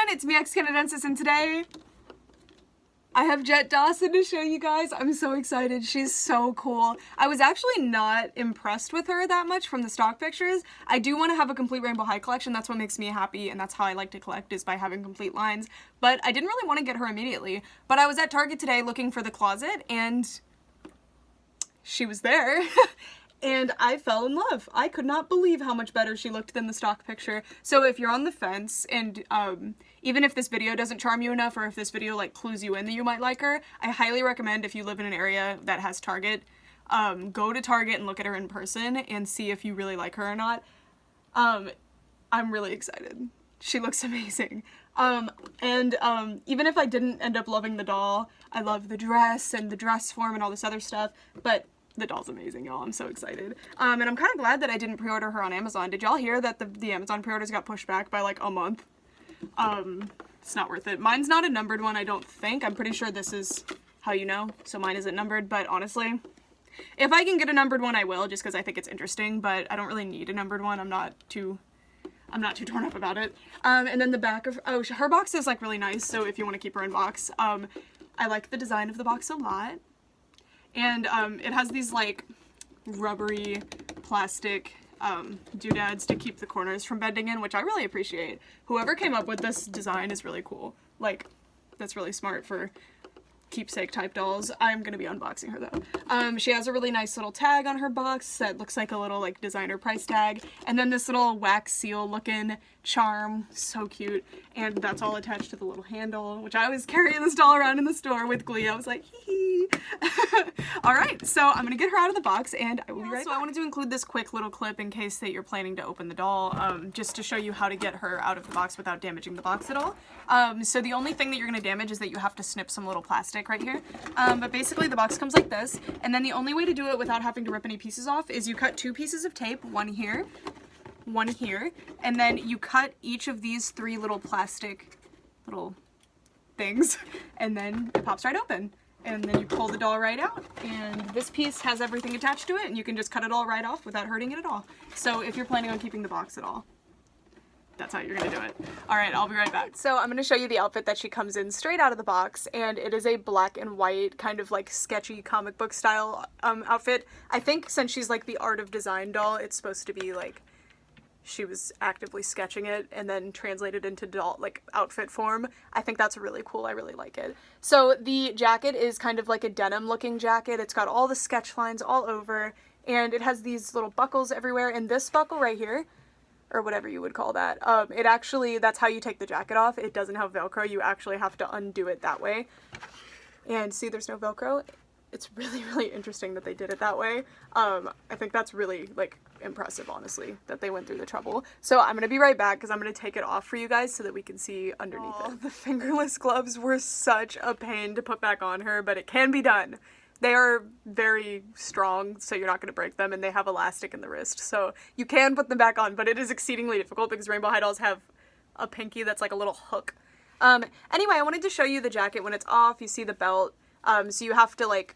everyone, it's me, Canadensis, and today I have JETT DAWSON to show you guys. I'm so excited. She's so cool. I was actually not impressed with her that much from the stock pictures. I do want to have a complete Rainbow High collection. That's what makes me happy, and that's how I like to collect, is by having complete lines. But I didn't really want to get her immediately. But I was at Target today looking for the closet, and she was there. And I fell in love. I could not believe how much better she looked than the stock picture. So if you're on the fence, and even if this video doesn't charm you enough, or if this video like clues you in that you might like her, I highly recommend, if you live in an area that has Target, go to Target and look at her in person and see if you really like her or not. I'm really excited. She looks amazing. Even if I didn't end up loving the doll, I love the dress and the dress form and all this other stuff, but the doll's amazing, y'all. I'm so excited. And I'm kind of glad that I didn't pre-order her on Amazon. Did y'all hear that the Amazon pre-orders got pushed back by like a month? It's not worth it. Mine's not a numbered one, I don't think. I'm pretty sure this is how you know, so mine isn't numbered, but honestly, if I can get a numbered one, I will, just because I think it's interesting, but I don't really need a numbered one. I'm not too torn up about it. And then the back of, oh, her box is like really nice, so if you want to keep her in box. I like the design of the box a lot. And it has these like rubbery plastic doodads to keep the corners from bending in, which I really appreciate. Whoever came up with this design is really cool. Like, that's really smart for keepsake type dolls. I'm gonna be unboxing her though. She has a really nice little tag on her box that looks like a little like designer price tag, and then this little wax seal looking charm, so cute, and that's all attached to the little handle, which I always carry this doll around in the store with glee. I was like, hee hee. Alright, so I'm gonna get her out of the box and I will be right back. So I wanted to include this quick little clip in case that you're planning to open the doll, just to show you how to get her out of the box without damaging the box at all. So the only thing that you're gonna damage is that you have to snip some little plastic right here. But basically the box comes like this, and then the only way to do it without having to rip any pieces off is you cut 2 pieces of tape, one here, and then you cut each of these 3 little plastic little things, and then it pops right open. And then you pull the doll right out, and this piece has everything attached to it, and you can just cut it all right off without hurting it at all. So if you're planning on keeping the box at all, that's how you're gonna do it. Alright, I'll be right back. So I'm gonna show you the outfit that she comes in straight out of the box, and it is a black and white, kind of like sketchy comic book style outfit. I think since she's like the Art of Design doll, it's supposed to be like she was actively sketching it and then translated into doll, like outfit form. I think that's really cool. I really like it. So the jacket is kind of like a denim looking jacket. It's got all the sketch lines all over, and it has these little buckles everywhere, and this buckle right here, or whatever you would call that, it actually, that's how you take the jacket off. It doesn't have Velcro. You actually have to undo it that way. And see, there's no Velcro. It's really, really interesting that they did it that way. I think that's really, like, impressive, honestly, that they went through the trouble. So I'm gonna be right back because I'm gonna take it off for you guys so that we can see underneath it. The fingerless gloves were such a pain to put back on her, but it can be done. They are very strong, so you're not gonna break them, and they have elastic in the wrist, so you can put them back on, but it is exceedingly difficult because Rainbow High dolls have a pinky that's like a little hook. Anyway, I wanted to show you the jacket when it's off. You see the belt. So you have to like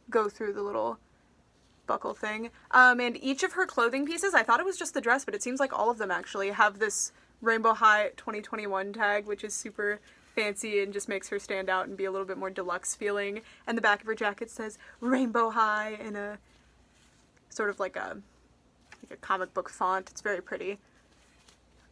go through the little buckle thing. And each of her clothing pieces, I thought it was just the dress, but it seems like all of them actually have this Rainbow High 2021 tag, which is super fancy and just makes her stand out and be a little bit more deluxe feeling. And the back of her jacket says Rainbow High in a sort of like a comic book font. It's very pretty.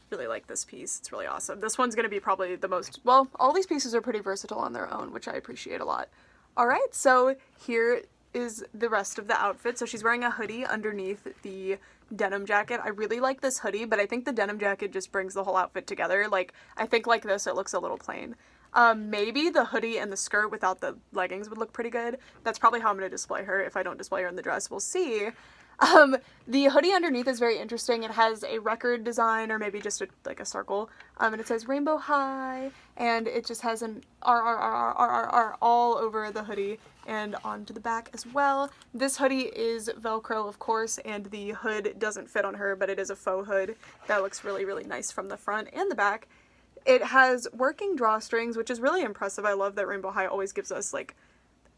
Really like this piece. It's really awesome. This one's gonna be probably the most, well, all these pieces are pretty versatile on their own, which I appreciate a lot. Alright, so here is the rest of the outfit. So she's wearing a hoodie underneath the denim jacket. I really like this hoodie, but I think the denim jacket just brings the whole outfit together. Like, I think like this, it looks a little plain. Maybe the hoodie and the skirt without the leggings would look pretty good. That's probably how I'm gonna display her. If I don't display her in the dress, we'll see. The hoodie underneath is very interesting. It has a record design, or maybe just like a circle, and it says Rainbow High, and it just has an R all over the hoodie and onto the back as well. This hoodie is Velcro, of course, and the hood doesn't fit on her, but it is a faux hood that looks really, really nice from the front and the back. It has working drawstrings, which is really impressive. I love that Rainbow High always gives us like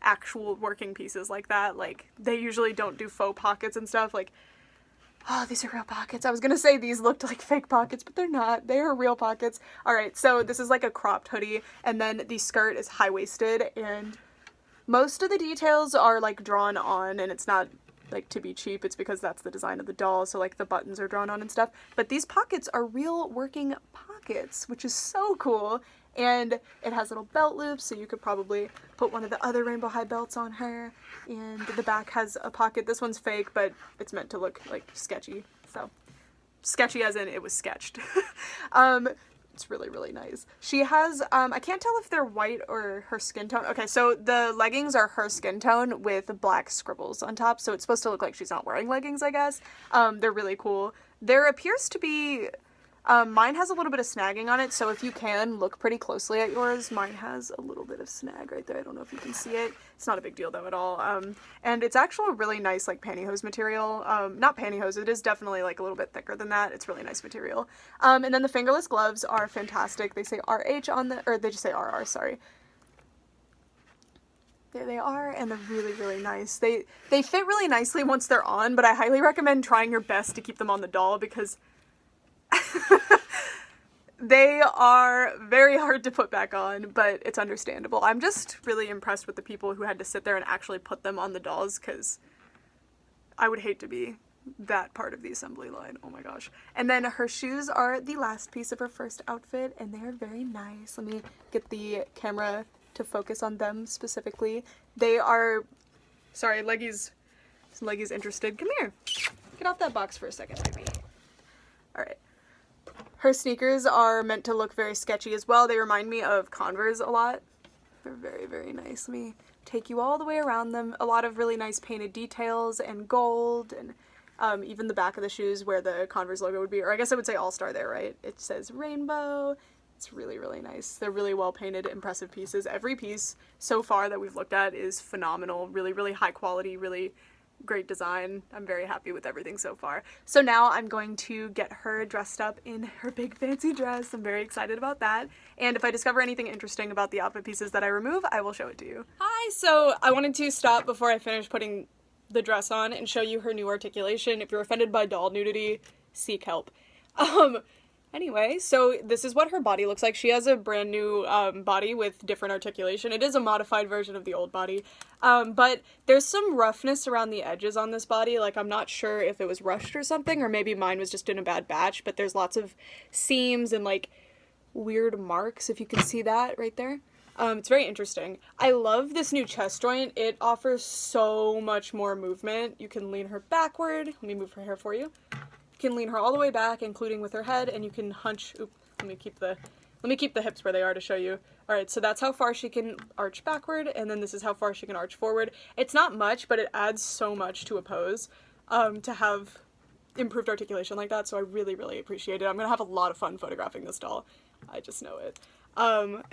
actual working pieces like that. Like, they usually don't do faux pockets and stuff. Like, Oh, these are real pockets. I was gonna say these looked like fake pockets, but they're not. They are real pockets. All right, so this is like a cropped hoodie, and then the skirt is high-waisted, and most of the details are like drawn on, and it's not like to be cheap, it's because that's the design of the doll, so like the buttons are drawn on and stuff. But these pockets are real working pockets, which is so cool. And it has little belt loops, so you could probably put one of the other rainbow high belts on her. And the back has a pocket. This one's fake, but it's meant to look like sketchy. So sketchy as in it was sketched. It's really, really nice. She has, I can't tell if they're white or her skin tone. Okay, so the leggings are her skin tone with black scribbles on top, so it's supposed to look like she's not wearing leggings, I guess. They're really cool. There appears to be, mine has a little bit of snagging on it, so if you can look pretty closely at yours, mine has a little bit of snag right there. I don't know if you can see it. It's not a big deal though at all. And it's actually a really nice like pantyhose material. Not pantyhose, it is definitely like a little bit thicker than that. It's really nice material. And then the fingerless gloves are fantastic. They say RH on the, or they just say RR, sorry. There they are, and they're really, really nice. They fit really nicely once they're on, but I highly recommend trying your best to keep them on the doll because they are very hard to put back on, but it's understandable. I'm just really impressed with the people who had to sit there and actually put them on the dolls, because I would hate to be that part of the assembly line. Oh my gosh. And then her shoes are the last piece of her first outfit, and they are very nice. Let me get the camera to focus on them specifically. They are, sorry, Leggy's interested. Come here. Get off that box for a second, baby. Alright. Her sneakers are meant to look very sketchy as well. They remind me of Converse a lot. They're very, very nice. Let me take you all the way around them. A lot of really nice painted details and gold, and even the back of the shoes where the Converse logo would be, or I guess I would say All-Star there, right? It says rainbow. It's really, really nice. They're really well painted, impressive pieces. Every piece so far that we've looked at is phenomenal. Really, really high quality, really great design. I'm very happy with everything so far. So now I'm going to get her dressed up in her big fancy dress. I'm very excited about that. And if I discover anything interesting about the outfit pieces that I remove, I will show it to you. Hi, so I wanted to stop before I finish putting the dress on and show you her new articulation. If you're offended by doll nudity, seek help. Anyway, so this is what her body looks like. She has a brand new body with different articulation. It is a modified version of the old body, but there's some roughness around the edges on this body. Like, I'm not sure if it was rushed or something, or maybe mine was just in a bad batch, but there's lots of seams and like weird marks, if you can see that right there. It's very interesting. I love this new chest joint. It offers so much more movement. You can lean her backward. Let me move her hair for you. You can lean her all the way back, including with her head, and you can hunch. Oop, let me keep the hips where they are to show you. All right, so that's how far she can arch backward, and then this is how far she can arch forward. It's not much, but it adds so much to a pose to have improved articulation like that, so I really, really appreciate it. I'm gonna have a lot of fun photographing this doll. I just know it.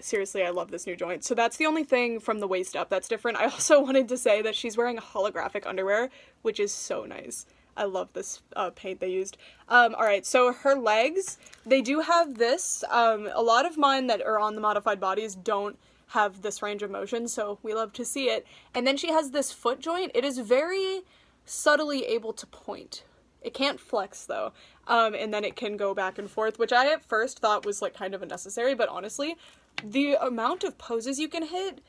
Seriously, I love this new joint. So that's the only thing from the waist up that's different. I also wanted to say that she's wearing holographic underwear, which is so nice. I love this paint they used. Alright, so her legs, they do have this. A lot of mine that are on the modified bodies don't have this range of motion, so we love to see it. And then she has this foot joint. It is very subtly able to point. It can't flex though. And then it can go back and forth, which I at first thought was like kind of unnecessary, but honestly, the amount of poses you can hit,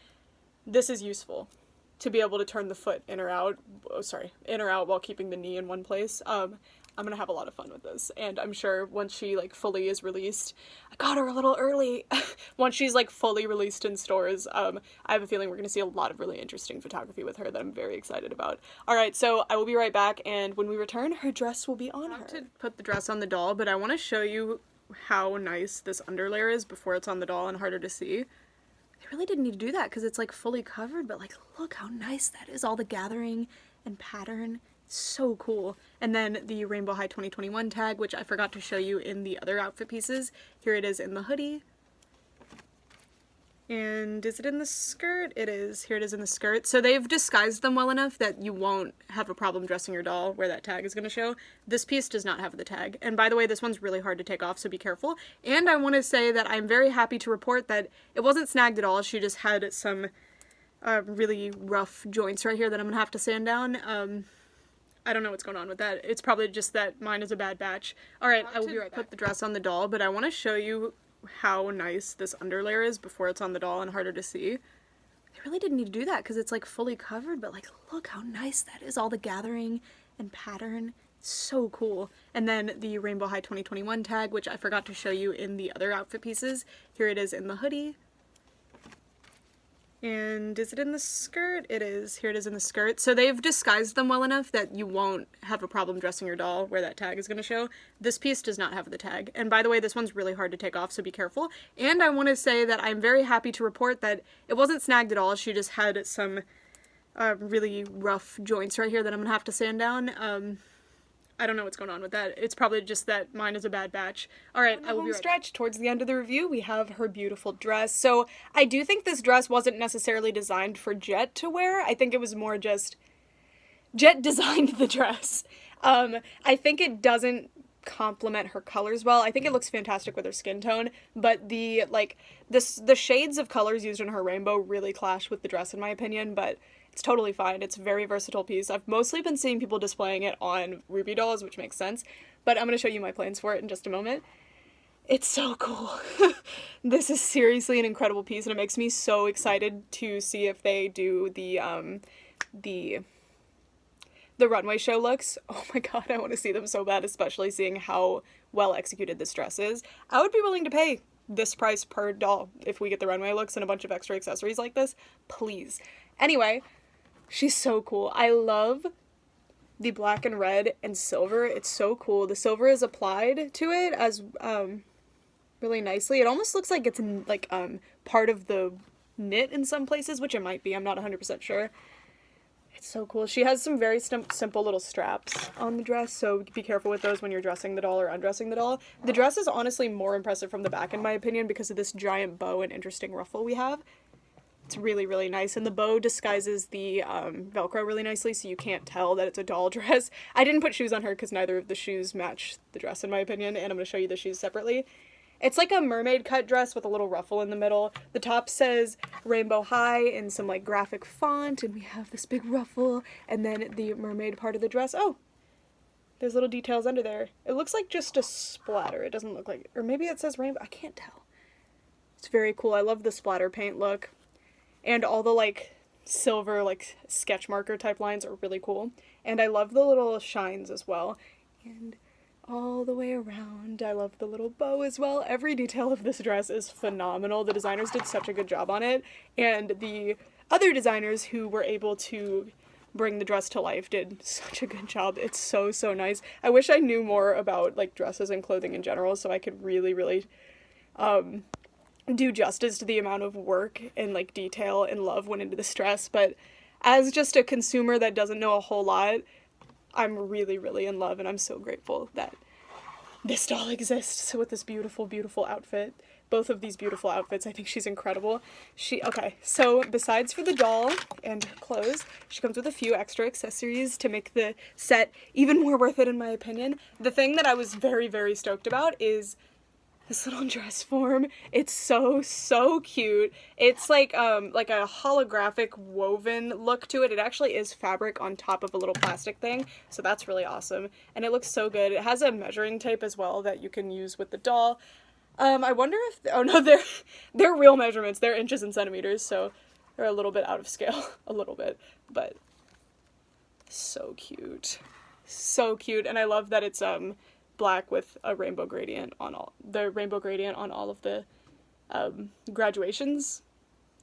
this is useful. To be able to turn the foot in or out, in or out while keeping the knee in one place. I'm gonna have a lot of fun with this, and I'm sure once she like fully is released, I got her a little early, once she's like fully released in stores, I have a feeling we're gonna see a lot of really interesting photography with her that I'm very excited about. Alright, so I will be right back, and when we return, her dress will be on her. I have to put the dress on the doll, but I want to show you how nice this underlayer is before it's on the doll and harder to see. I really didn't need to do that because it's like fully covered, but like look how nice that is. All the gathering and pattern, so cool. And then the Rainbow High 2021 tag, which I forgot to show you in the other outfit pieces. Here it is in the hoodie. And is it in the skirt? It is. Here it is in the skirt. So they've disguised them well enough that you won't have a problem dressing your doll where that tag is going to show. This piece does not have the tag. And by the way, this one's really hard to take off, so be careful. And I want to say that I'm very happy to report that it wasn't snagged at all. She just had some really rough joints right here that I'm going to have to sand down. I don't know what's going on with that. It's probably just that mine is a bad batch. Alright, I will be right back. Put the dress on the doll, but I want to show you how nice this underlayer is before it's on the doll and harder to see. They really didn't need to do that because it's like fully covered, but like look how nice that is. All the gathering and pattern. So cool. And then the Rainbow High 2021 tag, which I forgot to show you in the other outfit pieces. Here it is in the hoodie. And is it in the skirt? It is. Here it is in the skirt. So they've disguised them well enough that you won't have a problem dressing your doll where that tag is going to show. This piece does not have the tag. And by the way, this one's really hard to take off, so be careful. And I want to say that I'm very happy to report that it wasn't snagged at all. She just had some really rough joints right here that I'm going to have to sand down. I don't know what's going on with that. It's probably just that mine is a bad batch. Alright, I will be right back. Towards the end of the review, we have her beautiful dress. So, I do think this dress wasn't necessarily designed for Jett to wear. I think it was more just... Jett designed the dress. I think it doesn't complement her colors well. I think it looks fantastic with her skin tone, but the shades of colors used in her rainbow really clash with the dress in my opinion, but it's totally fine. It's a very versatile piece. I've mostly been seeing people displaying it on Ruby dolls, which makes sense, but I'm going to show you my plans for it in just a moment. It's so cool. This is seriously an incredible piece, and it makes me so excited to see if they do the runway show looks. Oh my god, I want to see them so bad, especially seeing how well executed this dress is. I would be willing to pay this price per doll if we get the runway looks and a bunch of extra accessories like this. Please. Anyway, she's so cool. I love the black and red and silver. It's so cool. The silver is applied to it as really nicely. It almost looks like it's like part of the knit in some places, which it might be. I'm not 100% sure. It's so cool. She has some very simple little straps on the dress, so be careful with those when you're dressing the doll or undressing the doll. The dress is honestly more impressive from the back in my opinion because of this giant bow and interesting ruffle we have. It's really, really nice, and the bow disguises the Velcro really nicely, so you can't tell that it's a doll dress. I didn't put shoes on her because neither of the shoes match the dress in my opinion, and I'm going to show you the shoes separately. It's like a mermaid cut dress with a little ruffle in the middle. The top says Rainbow High in some like graphic font, and we have this big ruffle, and then the mermaid part of the dress. Oh, there's little details under there. It looks like just a splatter. It doesn't look like, or maybe it says rainbow. I can't tell. It's very cool. I love the splatter paint look. And all the, like, silver, like, sketch marker type lines are really cool. And I love the little shines as well. And all the way around, I love the little bow as well. Every detail of this dress is phenomenal. The designers did such a good job on it. And the other designers who were able to bring the dress to life did such a good job. It's so, so nice. I wish I knew more about, like, dresses and clothing in general so I could really, really, do justice to the amount of work and like detail and love went into this dress, but as just a consumer that doesn't know a whole lot, I'm really, really in love, and I'm so grateful that this doll exists with this beautiful, beautiful outfit. Both of these beautiful outfits, I think she's incredible. Okay, so besides for the doll and her clothes, she comes with a few extra accessories to make the set even more worth it in my opinion. The thing that I was very, very stoked about is this little dress form. It's so, so cute. It's like a holographic woven look to it. It actually is fabric on top of a little plastic thing, so that's really awesome. And it looks so good. It has a measuring tape as well that you can use with the doll. I wonder if, oh no, they're real measurements. They're inches and centimeters, so they're a little bit out of scale. A little bit, but so cute. So cute, and I love that it's, black with a rainbow gradient on all of the graduations.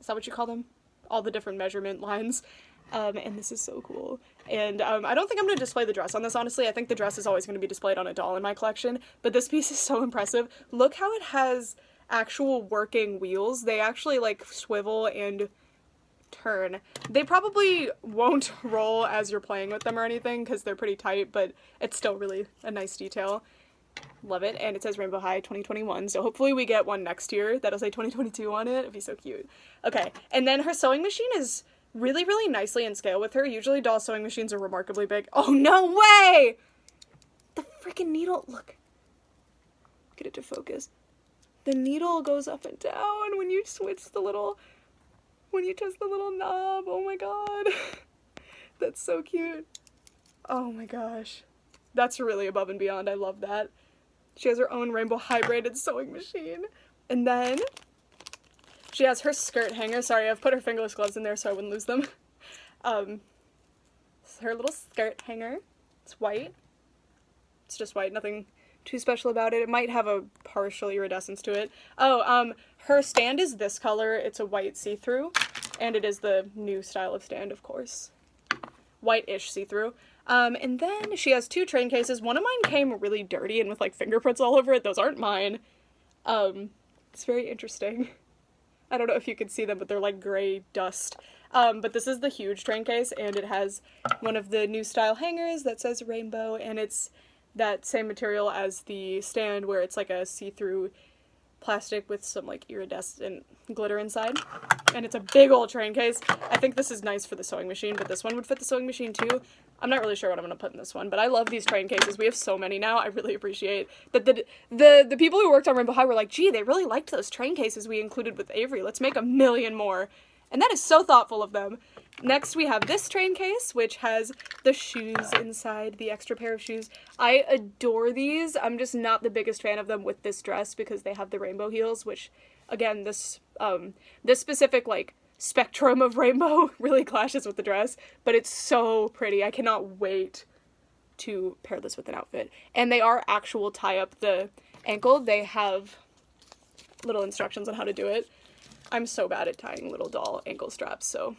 Is that what you call them? All the different measurement lines. And this is so cool. And I don't think I'm going to display the dress on this, honestly. I think the dress is always going to be displayed on a doll in my collection, but this piece is so impressive. Look how it has actual working wheels. They actually like swivel and turn. They probably won't roll as you're playing with them or anything because they're pretty tight, but it's still really a nice detail. Love it. And it says Rainbow High 2021, so hopefully we get one next year that'll say 2022 on it. It'd be so cute. Okay, and then her sewing machine is really, really nicely in scale with her. Usually doll sewing machines are remarkably big. Oh, no way! The freaking needle, look. Get it to focus. The needle goes up and down when you switch the little, when you twist the little knob. Oh my god. That's so cute. Oh my gosh. That's really above and beyond. I love that. She has her own rainbow high-braided sewing machine. And then she has her skirt hanger. Sorry, I've put her fingerless gloves in there so I wouldn't lose them. Her little skirt hanger. It's white. It's just white, nothing too special about it. It might have a partial iridescence to it. Oh, her stand is this color. It's a white see-through, and it is the new style of stand, of course. White-ish see-through. And then she has 2 train cases. One of mine came really dirty and with like fingerprints all over it. Those aren't mine. It's very interesting. I don't know if you can see them, but they're like gray dust. But this is the huge train case, and it has one of the new style hangers that says rainbow, and it's that same material as the stand where it's like a see-through plastic with some like iridescent glitter inside. And it's a big old train case. I think this is nice for the sewing machine, but this one would fit the sewing machine too. I'm not really sure what I'm going to put in this one, but I love these train cases. We have so many now. I really appreciate that the people who worked on Rainbow High were like, gee, they really liked those train cases we included with Avery. Let's make 1,000,000 more. And that is so thoughtful of them. Next, we have this train case, which has the shoes inside, the extra pair of shoes. I adore these. I'm just not the biggest fan of them with this dress because they have the rainbow heels, which, again, this specific, like, spectrum of rainbow really clashes with the dress, but it's so pretty. I cannot wait to pair this with an outfit. And they are actual tie up the ankle. They have little instructions on how to do it. I'm so bad at tying little doll ankle straps, so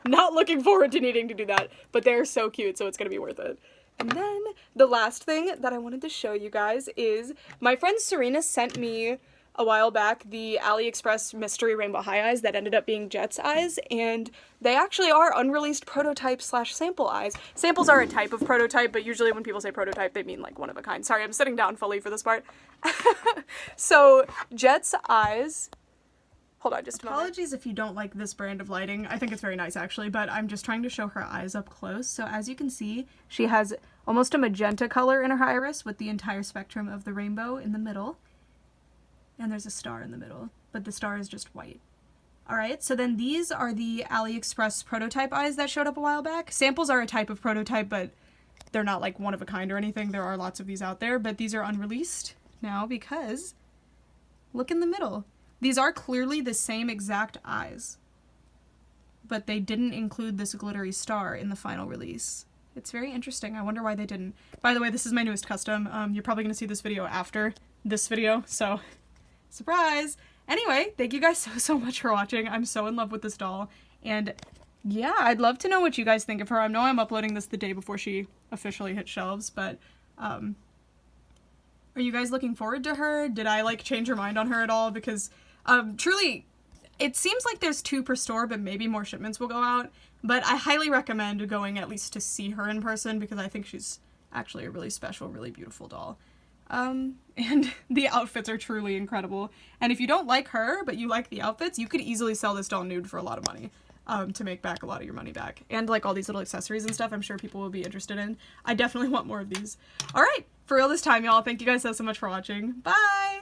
not looking forward to needing to do that, but they're so cute, so it's gonna be worth it. And then the last thing that I wanted to show you guys is my friend Serena sent me a while back the AliExpress mystery rainbow high eyes that ended up being Jett's eyes, and they actually are unreleased prototype / sample eyes. Samples are a type of prototype, but usually when people say prototype, they mean like one of a kind. Sorry, I'm sitting down fully for this part. So Jett's eyes, hold on just a moment. Apologies if you don't like this brand of lighting. I think it's very nice actually, but I'm just trying to show her eyes up close. So as you can see, she has almost a magenta color in her iris with the entire spectrum of the rainbow in the middle. And there's a star in the middle, but the star is just white. Alright, so then these are the AliExpress prototype eyes that showed up a while back. Samples are a type of prototype, but they're not like one of a kind or anything. There are lots of these out there, but these are unreleased now because look in the middle. These are clearly the same exact eyes, but they didn't include this glittery star in the final release. It's very interesting. I wonder why they didn't. By the way, this is my newest custom. You're probably going to see this video after this video, so surprise! Anyway, thank you guys so much for watching. I'm so in love with this doll, and yeah, I'd love to know what you guys think of her. I know I'm uploading this the day before she officially hit shelves, but are you guys looking forward to her? Did I like change your mind on her at all? Because truly, it seems like there's 2 per store, but maybe more shipments will go out. But I highly recommend going at least to see her in person because I think she's actually a really special, really beautiful doll. And the outfits are truly incredible. And if you don't like her, but you like the outfits, you could easily sell this doll nude for a lot of money, to make back a lot of your money back. And like all these little accessories and stuff I'm sure people will be interested in. I definitely want more of these. Alright, for real this time, y'all. Thank you guys so much for watching. Bye!